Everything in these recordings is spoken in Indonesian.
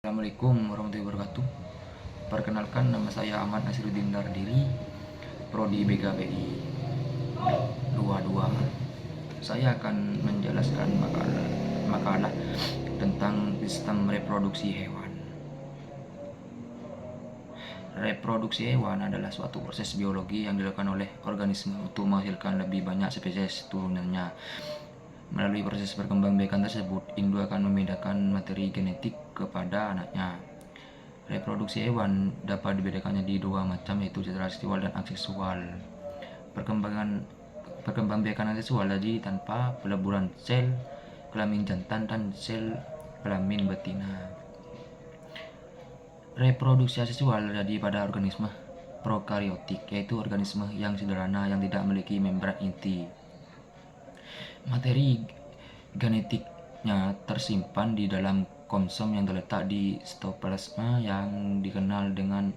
Assalamualaikum warahmatullahi wabarakatuh. Perkenalkan, nama saya Ahmad Nasiruddin Dardiri, Prodi BKPI 22. Saya akan menjelaskan makalah tentang sistem reproduksi hewan. Reproduksi hewan adalah suatu proses biologi yang dilakukan oleh organisme untuk menghasilkan lebih banyak spesies turunannya. Melalui proses perkembangbiakan tersebut, induk akan memindahkan materi genetik kepada anaknya. Reproduksi hewan dapat dibedakan menjadi dua macam, yaitu secara seksual dan aseksual. Perkembangbiakan seksual jadi tanpa peleburan sel kelamin jantan dan sel kelamin betina. Reproduksi aseksual terjadi pada organisme prokariotik, yaitu organisme yang sederhana yang tidak memiliki membran inti. Materi genetiknya tersimpan di dalam kromosom yang terletak di sitoplasma yang dikenal dengan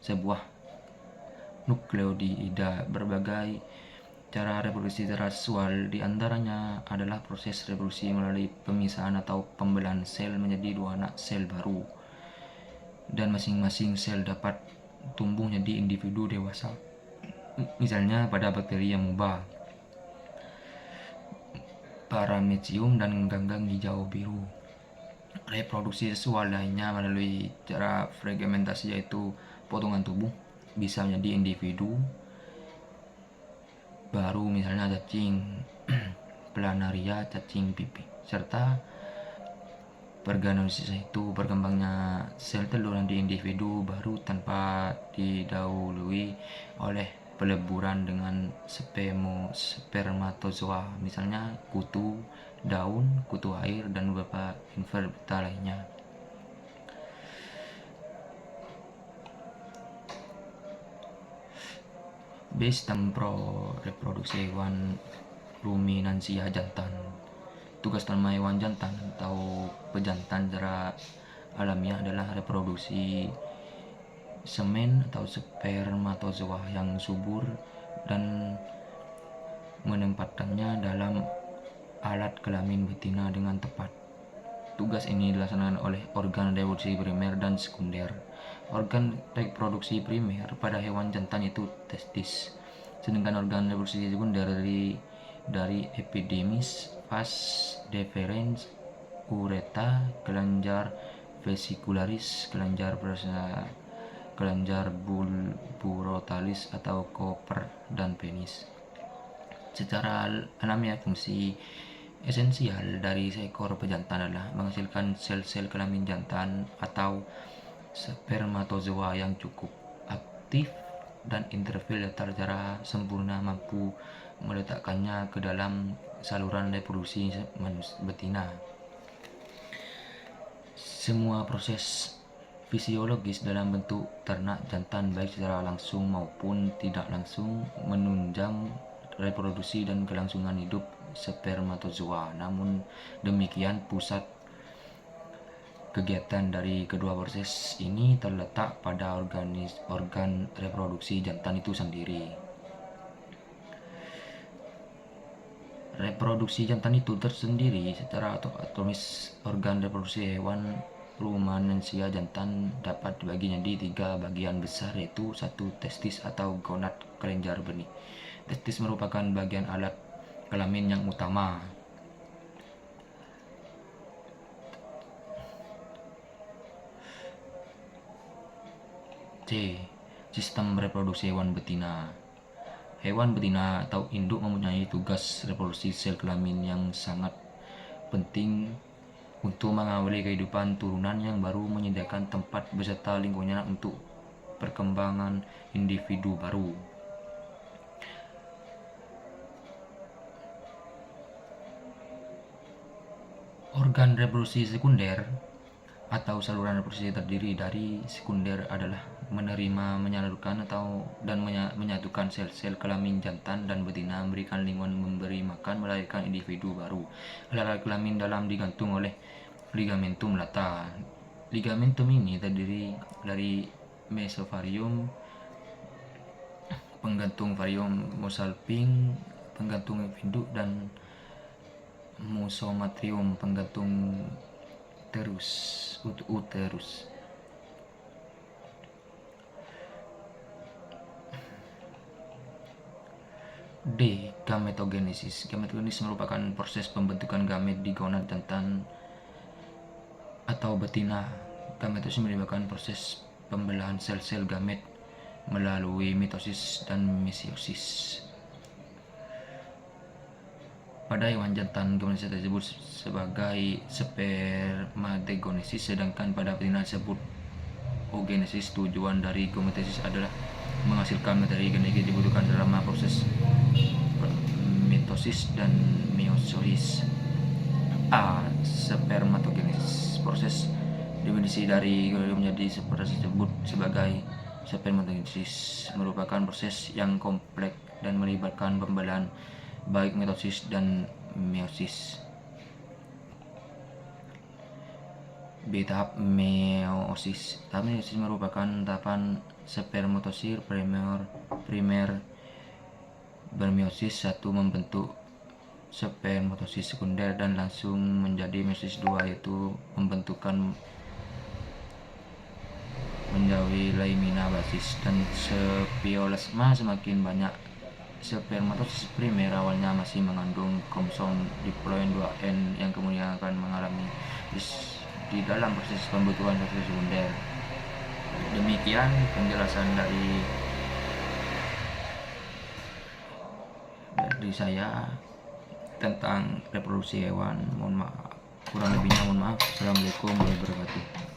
sebuah nukleotida. Berbagai cara reproduksi seksual diantaranya adalah proses reproduksi melalui pemisahan atau pembelahan sel menjadi dua anak sel baru, dan masing-masing sel dapat tumbuh menjadi individu dewasa, misalnya pada bakteri amoeba, paramecium, dan ganggang hijau biru. Reproduksi seksual lainnya melalui cara fragmentasi, yaitu potongan tubuh, bisa menjadi individu baru, misalnya cacing planaria, cacing pipih, serta pargenosis, yaitu berkembangnya sel telur menjadi individu baru tanpa didahului oleh peleburan dengan spermatozoa, misalnya kutu daun, kutu air, dan beberapa invertebrata lainnya. Sistem reproduksi hewan ruminansia jantan. Tugas utama hewan jantan atau pejantan secara alamiah adalah reproduksi semen atau spermatozoa yang subur dan menempatkannya dalam alat kelamin betina dengan tepat. Tugas ini dilaksanakan oleh organ reproduksi primer dan sekunder. Organ reproduksi primer pada hewan jantan itu testis, sedangkan organ reproduksi sekunder dari epididymis, vas deferens, ureta, kelenjar vesicularis, kelenjar bulbotalis atau koper, dan penis. Secara alamiah, fungsi esensial dari seekor pejantan adalah menghasilkan sel-sel kelamin jantan atau spermatozoa yang cukup aktif dan interfil secara sempurna mampu meletakkannya ke dalam saluran reproduksi betina. Semua proses fisiologis dalam bentuk ternak jantan, baik secara langsung maupun tidak langsung, menunjang reproduksi dan kelangsungan hidup spermatozoa. Namun demikian, pusat kegiatan dari kedua proses ini terletak pada organ reproduksi jantan itu sendiri. Reproduksi jantan itu tersendiri secara otomatis. Organ reproduksi hewan ruminansia jantan dapat dibagi menjadi tiga bagian besar, yaitu satu, testis atau gonad kelenjar benih. Testis merupakan bagian alat kelamin yang utama. C. Sistem reproduksi hewan betina. Hewan betina atau induk mempunyai tugas reproduksi sel kelamin yang sangat penting untuk mengawali kehidupan turunan yang baru, menyediakan tempat beserta lingkungan untuk perkembangan individu baru. Organ reproduksi sekunder atau saluran reproduksi terdiri dari sekunder adalah menerima, menyalurkan dan menyatukan sel-sel kelamin jantan dan betina, memberikan lingkungan, memberi makan, melahirkan individu baru. Alat kelamin dalam digantung oleh ligamentum lata. Ligamentum ini terdiri dari mesovarium, penggantung varium mosalping, penggantung induk, dan mesometrium, penggantung uterus. D. Gametogenesis. Gametogenesis merupakan proses pembentukan gamet di gonad jantan atau betina. Gametosis merupakan proses pembelahan sel-sel gamet melalui mitosis dan meiosis. Pada hewan jantan, gametesis disebut sebagai spermatogenesis, sedangkan pada betina disebut oogenesis. Tujuan dari gametesis adalah menghasilkan materi genetik dibutuhkan selama proses mitosis dan meiosis. A. Spermatogenesis. Proses definisi dari menjadi proses disebut sebagai spermatogenesis merupakan proses yang kompleks dan melibatkan pembelahan baik mitosis dan meiosis. B. Tahap meiosis. Tahap meiosis merupakan tahapan spermatosis primer bermeiosis 1 membentuk spermatosis sekunder dan langsung menjadi meiosis 2, yaitu pembentukan menjadi lamina basis dan spirosma. Semakin banyak spermatosis primer awalnya masih mengandung kromosom diploid 2N yang kemudian akan mengalami di dalam proses pembentukan sel sekunder. Demikian penjelasan dari saya tentang reproduksi hewan. Mohon maaf, kurang lebihnya mohon maaf. Assalamualaikum warahmatullahi wabarakatuh.